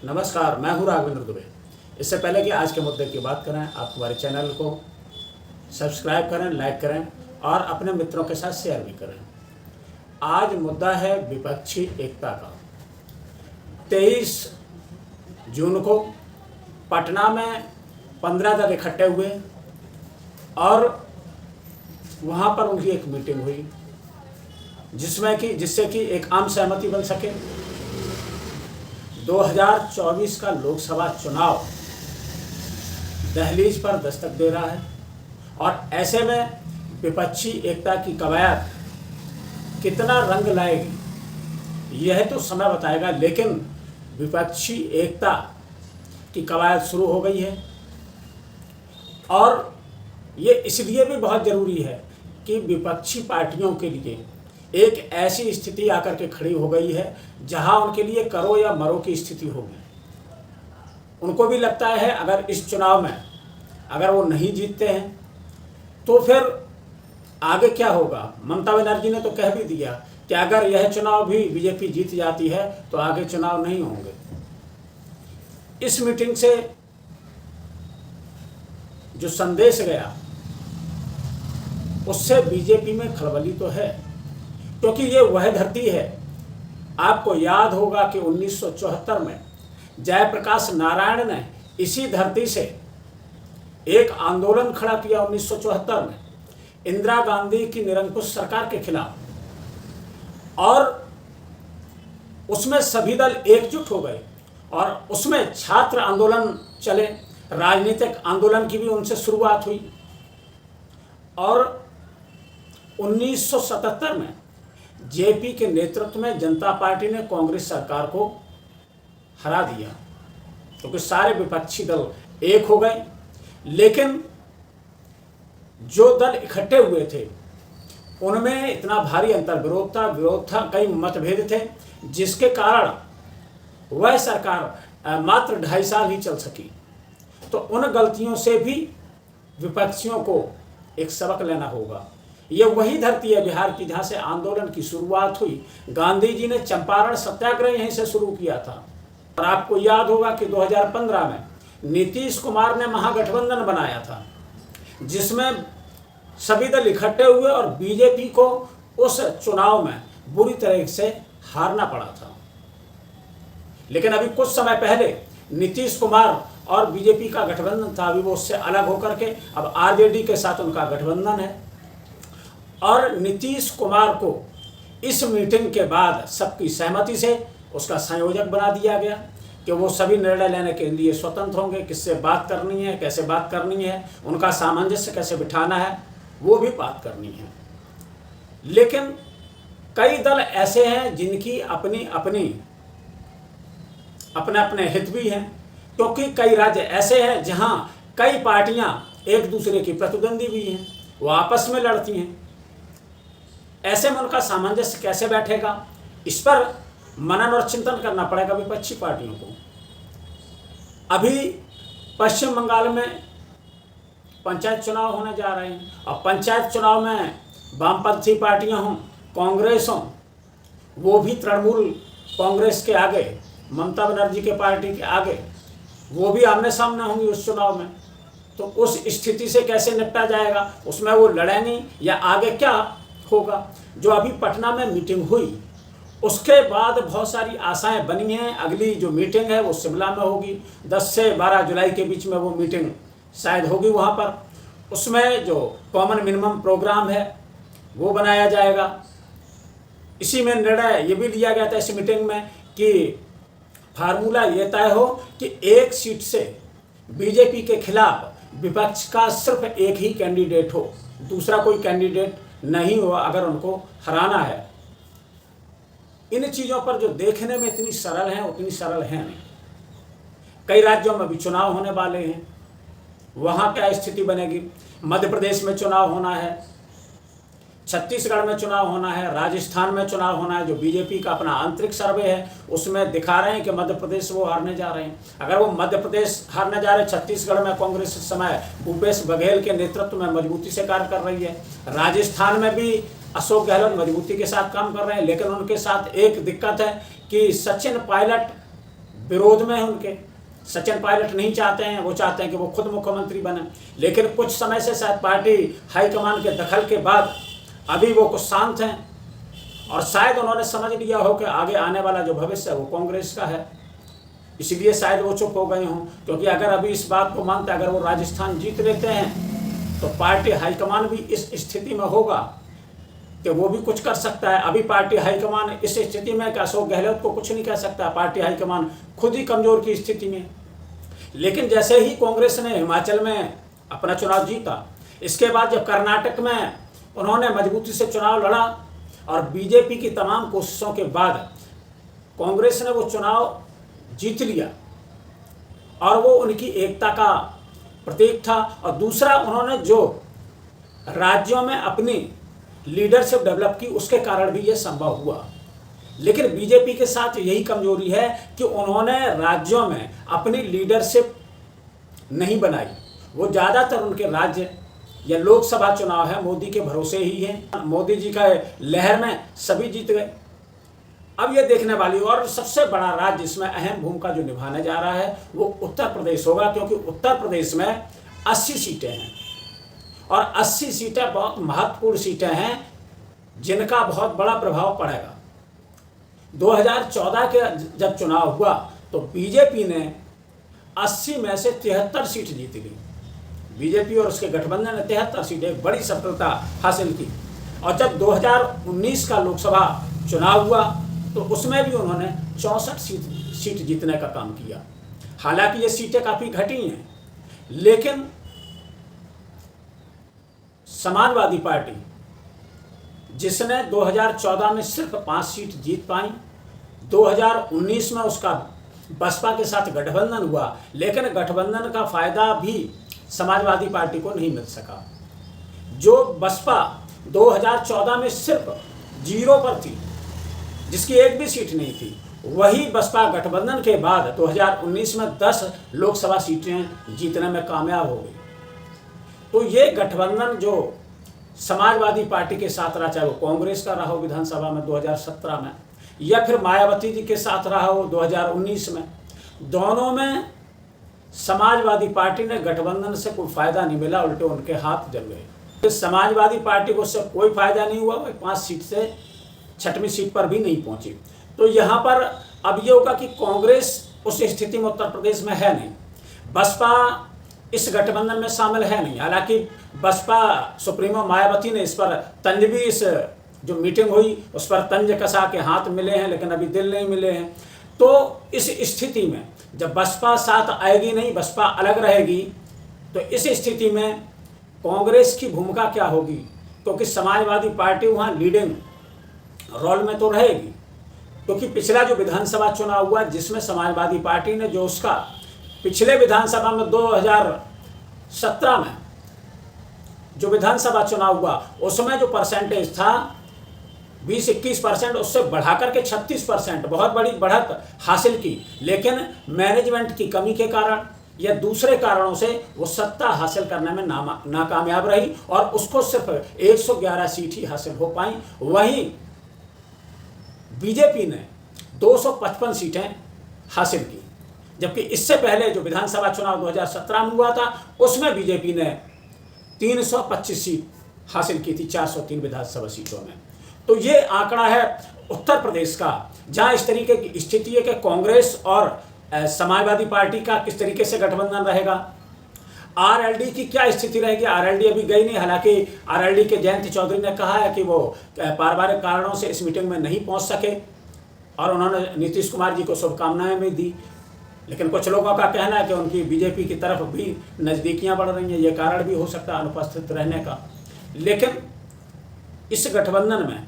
नमस्कार, मैं हूँ राघवेंद्र दुबे। इससे पहले कि आज के मुद्दे की बात करें, आप हमारे चैनल को सब्सक्राइब करें, लाइक करें और अपने मित्रों के साथ शेयर भी करें। आज मुद्दा है विपक्षी एकता का। 23 जून को पटना में 15 दल इकट्ठे हुए और वहाँ पर उनकी एक मीटिंग हुई जिससे कि एक आम सहमति बन सके। 2024 का लोकसभा चुनाव दहलीज पर दस्तक दे रहा है और ऐसे में विपक्षी एकता की कवायद कितना रंग लाएगी यह तो समय बताएगा, लेकिन विपक्षी एकता की कवायद शुरू हो गई है और ये इसलिए भी बहुत ज़रूरी है कि विपक्षी पार्टियों के लिए एक ऐसी स्थिति आकर के खड़ी हो गई है जहां उनके लिए करो या मरो की स्थिति होगी। उनको भी लगता है अगर इस चुनाव में अगर वो नहीं जीतते हैं तो फिर आगे क्या होगा। ममता बनर्जी ने तो कह भी दिया कि अगर यह चुनाव भी बीजेपी जीत जाती है तो आगे चुनाव नहीं होंगे। इस मीटिंग से जो संदेश गया उससे बीजेपी में खलबली तो है, क्योंकि ये वह धरती है। आपको याद होगा कि 1974 में जयप्रकाश नारायण ने इसी धरती से एक आंदोलन खड़ा किया 1974 में इंदिरा गांधी की निरंकुश सरकार के खिलाफ, और उसमें सभी दल एकजुट हो गए और उसमें छात्र आंदोलन चले, राजनीतिक आंदोलन की भी उनसे शुरुआत हुई और 1977 में जेपी के नेतृत्व में जनता पार्टी ने कांग्रेस सरकार को हरा दिया, क्योंकि सारे विपक्षी दल एक हो गए। लेकिन जो दल इकट्ठे हुए थे उनमें इतना भारी विरोध था, कई मतभेद थे, जिसके कारण वह सरकार मात्र 2.5 साल ही चल सकी। तो उन गलतियों से भी विपक्षियों को एक सबक लेना होगा। ये वही धरती है बिहार की जहाँ से आंदोलन की शुरुआत हुई। गांधी जी ने चंपारण सत्याग्रह यहीं से शुरू किया था और आपको याद होगा कि 2015 में नीतीश कुमार ने महागठबंधन बनाया था जिसमें सभी दल इकट्ठे हुए और बीजेपी को उस चुनाव में बुरी तरह से हारना पड़ा था। लेकिन अभी कुछ समय पहले नीतीश कुमार और बीजेपी का गठबंधन था, अभी वो उससे अलग होकर के अब आरजेडी के साथ उनका गठबंधन है। और नीतीश कुमार को इस मीटिंग के बाद सबकी सहमति से उसका संयोजक बना दिया गया कि वो सभी निर्णय लेने के लिए स्वतंत्र होंगे। किससे बात करनी है, कैसे बात करनी है, उनका सामंजस्य कैसे बिठाना है, वो भी बात करनी है। लेकिन कई दल ऐसे हैं जिनकी अपने अपने हित भी हैं, क्योंकि कई राज्य ऐसे हैं जहां कई पार्टियां एक दूसरे की प्रतिद्वंदी भी हैं, वो आपस में लड़ती हैं। ऐसे में उनका सामंजस्य कैसे बैठेगा, इस पर मनन और चिंतन करना पड़ेगा विपक्षी पार्टियों को। अभी पश्चिम बंगाल में पंचायत चुनाव होने जा रहे हैं और पंचायत चुनाव में वामपंथी पार्टियां हों, कांग्रेस हों, वो भी तृणमूल कांग्रेस के आगे, ममता बनर्जी के पार्टी के आगे, वो भी आमने सामने होंगी उस चुनाव में। तो उस स्थिति से कैसे निपटा जाएगा, उसमें वो लड़ेंगी या आगे क्या होगा। जो अभी पटना में मीटिंग हुई उसके बाद बहुत सारी आशाएं बनी हैं। अगली जो मीटिंग है वो शिमला में होगी, 10 से 12 जुलाई के बीच में वो मीटिंग शायद होगी वहाँ पर। उसमें जो कॉमन मिनिमम प्रोग्राम है वो बनाया जाएगा। इसी में निर्णय ये भी लिया गया था इस मीटिंग में कि फार्मूला ये तय हो कि एक सीट से बीजेपी के खिलाफ विपक्ष का सिर्फ एक ही कैंडिडेट हो, दूसरा कोई कैंडिडेट नहीं हो अगर उनको हराना है। इन चीज़ों पर जो देखने में इतनी सरल हैं उतनी सरल हैं नहीं। कई राज्यों में भी चुनाव होने वाले हैं, वहाँ क्या स्थिति बनेगी। मध्य प्रदेश में चुनाव होना है, छत्तीसगढ़ में चुनाव होना है, राजस्थान में चुनाव होना है। जो बीजेपी का अपना आंतरिक सर्वे है उसमें दिखा रहे हैं कि मध्य प्रदेश वो हारने जा रहे हैं। अगर वो मध्य प्रदेश हारने जा रहे हैं, छत्तीसगढ़ में कांग्रेस इस समय भूपेश बघेल के नेतृत्व में मजबूती से कार्य कर रही है, राजस्थान में भी अशोक गहलोत मजबूती के साथ काम कर रहे हैं। लेकिन उनके साथ एक दिक्कत है कि सचिन पायलट विरोध में है उनके। सचिन पायलट नहीं चाहते हैं, वो चाहते हैं कि वो खुद मुख्यमंत्री बने। लेकिन कुछ समय से शायद पार्टी हाईकमान के दखल के बाद अभी वो कुछ शांत हैं और शायद उन्होंने समझ लिया हो कि आगे आने वाला जो भविष्य है वो कांग्रेस का है, इसलिए शायद वो चुप हो गए हों। क्योंकि अगर अभी इस बात को मानते, अगर वो राजस्थान जीत लेते हैं तो पार्टी हाईकमान भी इस स्थिति में होगा कि वो भी कुछ कर सकता है। अभी पार्टी हाईकमान इस स्थिति में कि अशोक गहलोत को कुछ नहीं कह सकता, पार्टी हाईकमान खुद ही कमजोर की स्थिति में। लेकिन जैसे ही कांग्रेस ने हिमाचल में अपना चुनाव जीता, इसके बाद जब कर्नाटक में उन्होंने मजबूती से चुनाव लड़ा और बीजेपी की तमाम कोशिशों के बाद कांग्रेस ने वो चुनाव जीत लिया और वो उनकी एकता का प्रतीक था। और दूसरा, उन्होंने जो राज्यों में अपनी लीडरशिप डेवलप की, उसके कारण भी ये संभव हुआ। लेकिन बीजेपी के साथ यही कमजोरी है कि उन्होंने राज्यों में अपनी लीडरशिप नहीं बनाई। वो ज़्यादातर उनके राज्य या लोकसभा चुनाव है मोदी के भरोसे ही है। मोदी जी का लहर में सभी जीत गए। अब ये देखने वाली और सबसे बड़ा राज्य इसमें अहम भूमिका जो निभाने जा रहा है वो उत्तर प्रदेश होगा, क्योंकि उत्तर प्रदेश में 80 सीटें हैं और 80 सीटें बहुत महत्वपूर्ण सीटें हैं जिनका बहुत बड़ा प्रभाव पड़ेगा। 2014 के जब चुनाव हुआ तो बीजेपी ने 80 में से 73 सीट जीत ली। बीजेपी और उसके गठबंधन ने 73 सीटें, बड़ी सफलता हासिल की। और जब 2019 का लोकसभा चुनाव हुआ तो उसमें भी उन्होंने 64 सीट जीतने का काम किया। हालांकि ये सीटें काफ़ी घटी हैं, लेकिन समाजवादी पार्टी जिसने 2014 में सिर्फ 5 सीट जीत पाई, 2019 में उसका बसपा के साथ गठबंधन हुआ, लेकिन गठबंधन का फायदा भी समाजवादी पार्टी को नहीं मिल सका। जो बसपा 2014 में सिर्फ 0 पर थी, जिसकी एक भी सीट नहीं थी, वही बसपा गठबंधन के बाद 2019 में 10 लोकसभा सीटें जीतने में कामयाब हो गई। तो ये गठबंधन जो समाजवादी पार्टी के साथ रहा, चाहे वो कांग्रेस का रहा हो विधानसभा में 2017 में या फिर मायावती जी के साथ रहा हो 2019 में, दोनों में समाजवादी पार्टी ने गठबंधन से कोई फायदा नहीं मिला, उल्टे उनके हाथ जल गए। तो समाजवादी पार्टी को उससे कोई फायदा नहीं हुआ, वह 5 सीट से 6वीं सीट पर भी नहीं पहुंची। तो यहाँ पर अब ये होगा कि कांग्रेस उस स्थिति में उत्तर प्रदेश में है नहीं, बसपा इस गठबंधन में शामिल है नहीं। हालांकि बसपा सुप्रीमो मायावती ने इस पर तंज भी, इस जो मीटिंग हुई उस पर तंज कसा के हाथ मिले हैं, लेकिन अभी दिल नहीं मिले हैं। तो इस स्थिति में जब बसपा साथ आएगी नहीं, बसपा अलग रहेगी, तो इस स्थिति में कांग्रेस की भूमिका क्या होगी? क्योंकि समाजवादी पार्टी वहाँ लीडिंग रोल में तो रहेगी, क्योंकि पिछला जो विधानसभा चुनाव हुआ जिसमें समाजवादी पार्टी ने जो उसका पिछले विधानसभा में 2017 में जो विधानसभा चुनाव हुआ उसमें जो परसेंटेज था 20-21%, उससे बढ़ाकर के 36%, बहुत बड़ी बढ़त हासिल की। लेकिन मैनेजमेंट की कमी के कारण या दूसरे कारणों से वो सत्ता हासिल करने में नाकामयाब रही और उसको सिर्फ 111 सीट ही हासिल हो पाई। वहीं बीजेपी ने 255 सीटें हासिल की, जबकि इससे पहले जो विधानसभा चुनाव 2017 में हुआ था उसमें बीजेपी ने 325 सीट हासिल की थी 403 विधानसभा सीटों में। तो ये आंकड़ा है उत्तर प्रदेश का, जहां इस तरीके की स्थिति है कि कांग्रेस और समाजवादी पार्टी का किस तरीके से गठबंधन रहेगा। आरएलडी की क्या स्थिति रहेगी? आरएलडी अभी गई नहीं, हालांकि आरएलडी के जयंत चौधरी ने कहा है कि वो पारिवारिक कारणों से इस मीटिंग में नहीं पहुंच सके और उन्होंने नीतीश कुमार जी को शुभकामनाएं भी दी। लेकिन कुछ लोगों का कहना है कि उनकी बीजेपी की तरफ भी नज़दीकियां बढ़ रही हैं, ये कारण भी हो सकता है अनुपस्थित रहने का। लेकिन इस गठबंधन में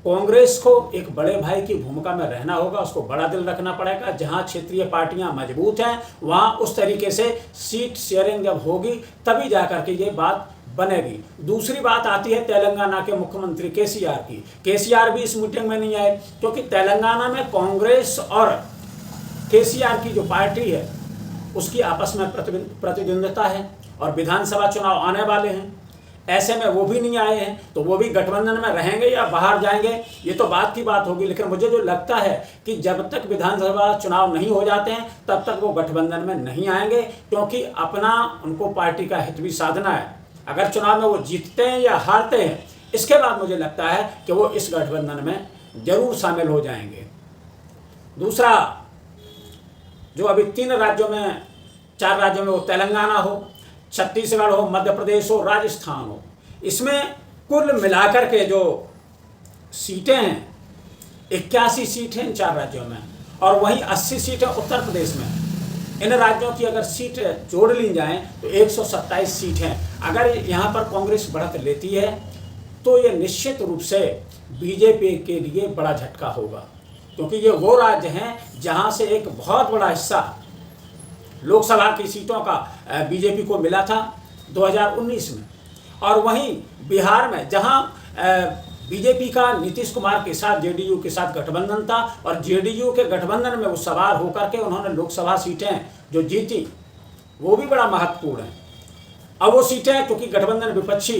कांग्रेस को एक बड़े भाई की भूमिका में रहना होगा, उसको बड़ा दिल रखना पड़ेगा। जहां क्षेत्रीय पार्टियां मजबूत हैं वहां उस तरीके से सीट शेयरिंग जब होगी तभी जाकर के ये बात बनेगी। दूसरी बात आती है तेलंगाना के मुख्यमंत्री केसीआर की। केसीआर भी इस मीटिंग में नहीं आए, क्योंकि तेलंगाना में कांग्रेस और केसीआर की जो पार्टी है उसकी आपस में प्रतिद्वंद्विता है और विधानसभा चुनाव आने वाले हैं। ऐसे में वो भी नहीं आए हैं, तो वो भी गठबंधन में रहेंगे या बाहर जाएंगे, ये तो बात की बात होगी। लेकिन मुझे जो लगता है कि जब तक विधानसभा चुनाव नहीं हो जाते हैं तब तक वो गठबंधन में नहीं आएंगे, क्योंकि अपना उनको पार्टी का हित भी साधना है। अगर चुनाव में वो जीतते हैं या हारते हैं, इसके बाद मुझे लगता है कि वो इस गठबंधन में जरूर शामिल हो जाएंगे। दूसरा, जो अभी 3 राज्यों में, 4 राज्यों में, वो तेलंगाना हो, छत्तीसगढ़ हो, मध्य प्रदेश हो, राजस्थान हो, इसमें कुल मिलाकर के जो सीटें हैं 81 सीटें इन 4 राज्यों में, और वहीं 80 सीटें उत्तर प्रदेश में। इन राज्यों की अगर सीट जोड़ ली जाएं तो 127 सीट हैं। अगर यहाँ पर कांग्रेस बढ़त लेती है तो ये निश्चित रूप से बीजेपी के लिए बड़ा झटका होगा, क्योंकि ये वो राज्य हैं जहाँ से एक बहुत बड़ा हिस्सा लोकसभा की सीटों का बीजेपी को मिला था 2019 में। और वहीं बिहार में, जहाँ बीजेपी का नीतीश कुमार के साथ जेडीयू के साथ गठबंधन था, और जेडीयू के गठबंधन में वो सवार होकर के उन्होंने लोकसभा सीटें जो जीती, वो भी बड़ा महत्वपूर्ण है। अब वो सीटें, क्योंकि गठबंधन विपक्षी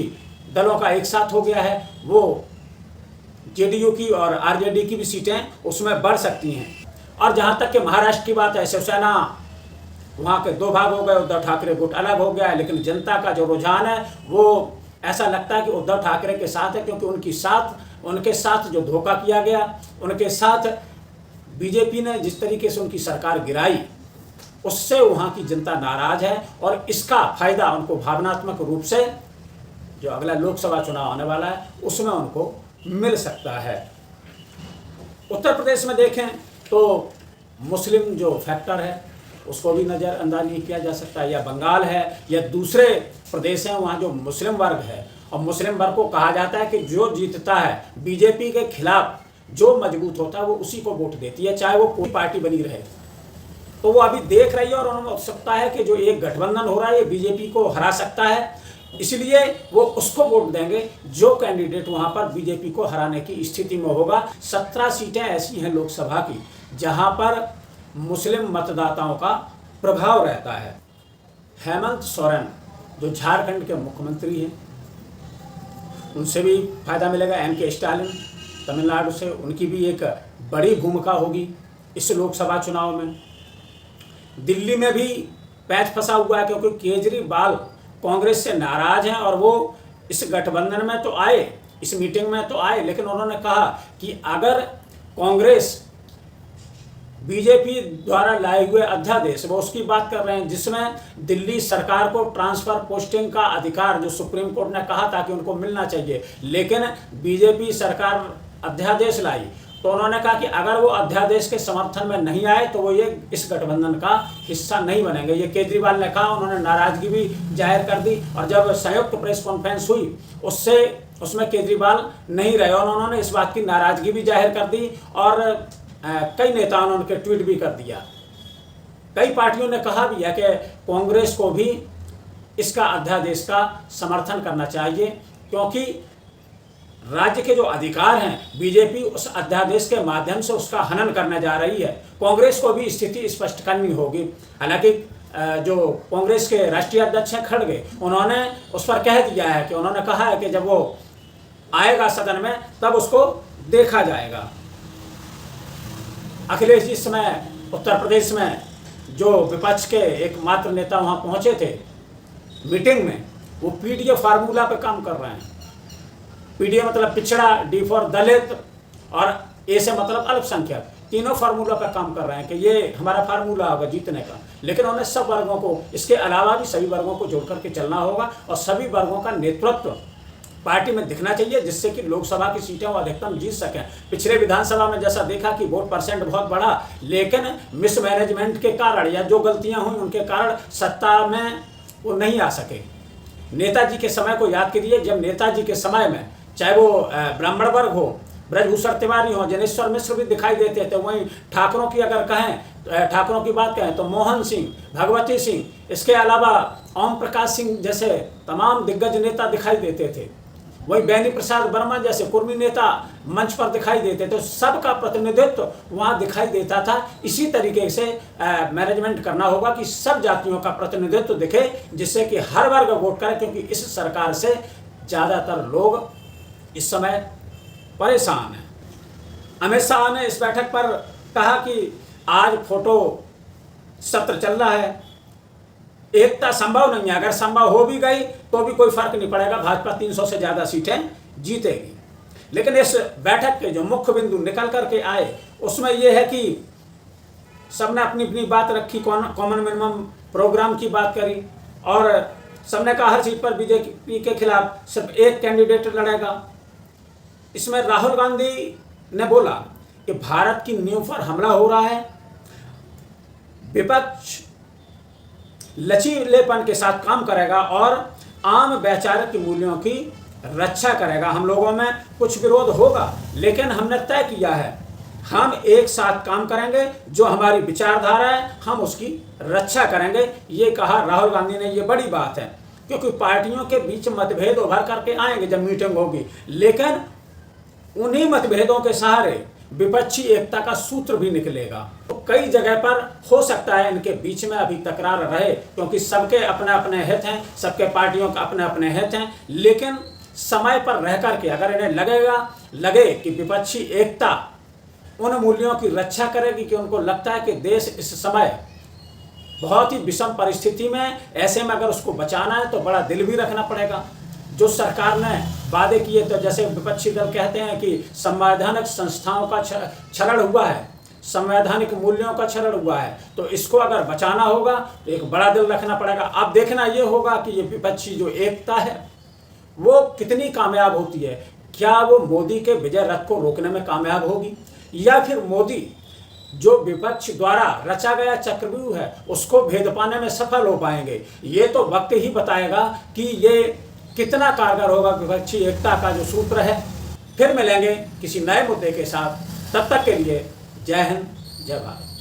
दलों का एक साथ हो गया है, वो जेडीयू की और आरजेडी की भी सीटें उसमें बढ़ सकती हैं। और जहाँ तक कि महाराष्ट्र की बात है, शिवसेना वहाँ के 2 भाग हो गए, उद्धव ठाकरे गुट अलग हो गया है, लेकिन जनता का जो रुझान है वो ऐसा लगता है कि उद्धव ठाकरे के साथ है, क्योंकि उनके साथ जो धोखा किया गया, उनके साथ बीजेपी ने जिस तरीके से उनकी सरकार गिराई, उससे वहाँ की जनता नाराज है, और इसका फायदा उनको भावनात्मक रूप से जो अगला लोकसभा चुनाव आने वाला है उसमें उनको मिल सकता है। उत्तर प्रदेश में देखें तो मुस्लिम जो फैक्टर है उसको भी नज़रअंदाज नहीं किया जा सकता, या बंगाल है या दूसरे प्रदेश हैं वहाँ जो मुस्लिम वर्ग है, और मुस्लिम वर्ग को कहा जाता है कि जो जीतता है बीजेपी के खिलाफ, जो मजबूत होता है वो उसी को वोट देती है, चाहे वो कोई पार्टी बनी रहे। तो वो अभी देख रही है और उन्हें उत्सुकता है कि जो एक गठबंधन हो रहा है ये बीजेपी को हरा सकता है, इसलिए वो उसको वोट देंगे जो कैंडिडेट वहाँ पर बीजेपी को हराने की स्थिति में होगा। 17 सीटें ऐसी हैं लोकसभा की जहाँ पर मुस्लिम मतदाताओं का प्रभाव रहता है। हेमंत सोरेन जो झारखंड के मुख्यमंत्री हैं, उनसे भी फायदा मिलेगा। एम.के. स्टालिन तमिलनाडु से, उनकी भी एक बड़ी भूमिका होगी इस लोकसभा चुनाव में। दिल्ली में भी पैच फंसा हुआ है, क्योंकि केजरीवाल कांग्रेस से नाराज हैं, और वो इस गठबंधन में तो आए, इस मीटिंग में तो आए, लेकिन उन्होंने कहा कि अगर कांग्रेस बीजेपी द्वारा लाए हुए अध्यादेश, वो उसकी बात कर रहे हैं जिसमें दिल्ली सरकार को ट्रांसफर पोस्टिंग का अधिकार, जो सुप्रीम कोर्ट ने कहा था कि उनको मिलना चाहिए, लेकिन बीजेपी सरकार अध्यादेश लाई, तो उन्होंने कहा कि अगर वो अध्यादेश के समर्थन में नहीं आए तो वो ये इस गठबंधन का हिस्सा नहीं बनेंगे। ये केजरीवाल ने कहा, उन्होंने नाराजगी भी जाहिर कर दी, और जब संयुक्त प्रेस कॉन्फ्रेंस हुई उसमें केजरीवाल नहीं रहे, और उन्होंने इस बात की नाराजगी भी जाहिर कर दी, और कई नेताओं ने उनके ट्वीट भी कर दिया। कई पार्टियों ने कहा भी है कि कांग्रेस को भी इसका अध्यादेश का समर्थन करना चाहिए, क्योंकि राज्य के जो अधिकार हैं बीजेपी उस अध्यादेश के माध्यम से उसका हनन करने जा रही है। कांग्रेस को भी स्थिति स्पष्ट करनी होगी। हालांकि जो कांग्रेस के राष्ट्रीय अध्यक्ष हैं खड़गे, उन्होंने उस पर कह दिया है कि उन्होंने कहा है कि जब वो आएगा सदन में तब उसको देखा जाएगा। अखिलेश जी इस समय उत्तर प्रदेश में जो विपक्ष के एकमात्र नेता वहाँ पहुँचे थे मीटिंग में, वो पीडीए फार्मूला पे काम कर रहे हैं। पीडीए मतलब पिछड़ा, डी फॉर दलित, और ए से मतलब अल्पसंख्यक, तीनों फार्मूला पर काम कर रहे हैं कि ये हमारा फार्मूला होगा जीतने का। लेकिन उन्हें सब वर्गों को, इसके अलावा भी सभी वर्गों को जोड़ करके चलना होगा, और सभी वर्गों का नेतृत्व पार्टी में दिखना चाहिए, जिससे कि लोकसभा की सीटें वो अधिकतम जीत सकें। पिछले विधानसभा में जैसा देखा कि वोट परसेंट बहुत बढ़ा, लेकिन मिसमैनेजमेंट के कारण या जो गलतियां हुई उनके कारण सत्ता में वो नहीं आ सके। नेताजी के समय को याद करिए, जब नेताजी के समय में चाहे वो ब्राह्मण वर्ग हो, ब्रजभूषण तिवारी हो, जनेश्वर मिश्र भी दिखाई देते थे। वहीं ठाकुरों की अगर कहें, ठाकुरों की बात कहें तो मोहन सिंह, भगवती सिंह, इसके अलावा ओम प्रकाश सिंह जैसे तमाम दिग्गज नेता दिखाई देते थे। वहीं बेनी प्रसाद वर्मा जैसे कुर्मी नेता मंच पर दिखाई देते थे। सबका प्रतिनिधित्व वहाँ दिखाई देता था। इसी तरीके से मैनेजमेंट करना होगा कि सब जातियों का प्रतिनिधित्व दिखे, जिससे कि हर वर्ग वोट करे, क्योंकि इस सरकार से ज़्यादातर लोग इस समय परेशान हैं। अमित शाह ने इस बैठक पर कहा कि आज फोटो सत्र चल रहा है, एकता संभव नहीं है, अगर संभव हो भी गई तो भी कोई फर्क नहीं पड़ेगा, भाजपा 300 से ज़्यादा सीटें जीतेगी। लेकिन इस बैठक के जो मुख्य बिंदु निकल करके आए उसमें यह है कि सबने अपनी अपनी बात रखी, कॉमन मिनिमम प्रोग्राम की बात करी और सबने कहा हर सीट पर बीजेपी के खिलाफ सिर्फ एक कैंडिडेट लड़ेगा। इसमें राहुल गांधी ने बोला कि भारत की नींव पर हमला हो रहा है, विपक्ष लचीलेपन के साथ काम करेगा और आम वैचारिक मूल्यों की रक्षा करेगा। हम लोगों में कुछ विरोध होगा लेकिन हमने तय किया है हम एक साथ काम करेंगे, जो हमारी विचारधारा है हम उसकी रक्षा करेंगे। ये कहा राहुल गांधी ने। ये बड़ी बात है क्योंकि पार्टियों के बीच मतभेद उभर करके आएंगे जब मीटिंग होगी, लेकिन उन्हीं मतभेदों के सहारे विपक्षी एकता का सूत्र भी निकलेगा। तो कई जगह पर हो सकता है इनके बीच में अभी तकरार रहे क्योंकि सबके अपने अपने हित हैं, सबके पार्टियों का अपने अपने हित हैं, लेकिन समय पर रह करके अगर इन्हें लगे कि विपक्षी एकता उन मूल्यों की रक्षा करेगी कि उनको लगता है कि देश इस समय बहुत ही विषम परिस्थिति में, ऐसे में अगर उसको बचाना है तो बड़ा दिल भी रखना पड़ेगा। जो सरकार ने वादे किए, तो जैसे विपक्षी दल कहते हैं कि संवैधानिक संस्थाओं का क्षरण हुआ है, संवैधानिक मूल्यों का क्षरण हुआ है, तो इसको अगर बचाना होगा तो एक बड़ा दिल रखना पड़ेगा। अब देखना ये होगा कि ये विपक्षी जो एकता है वो कितनी कामयाब होती है। क्या वो मोदी के विजय रथ को रोकने में कामयाब होगी या फिर मोदी जो विपक्ष द्वारा रचा गया चक्रव्यूह है उसको भेद पाने में सफल हो पाएंगे। ये तो वक्त ही बताएगा कि ये कितना कारगर होगा विपक्षी एकता का जो सूत्र है। फिर मिलेंगे किसी नए मुद्दे के साथ, तब तक के लिए जय हिंद, जय भारत।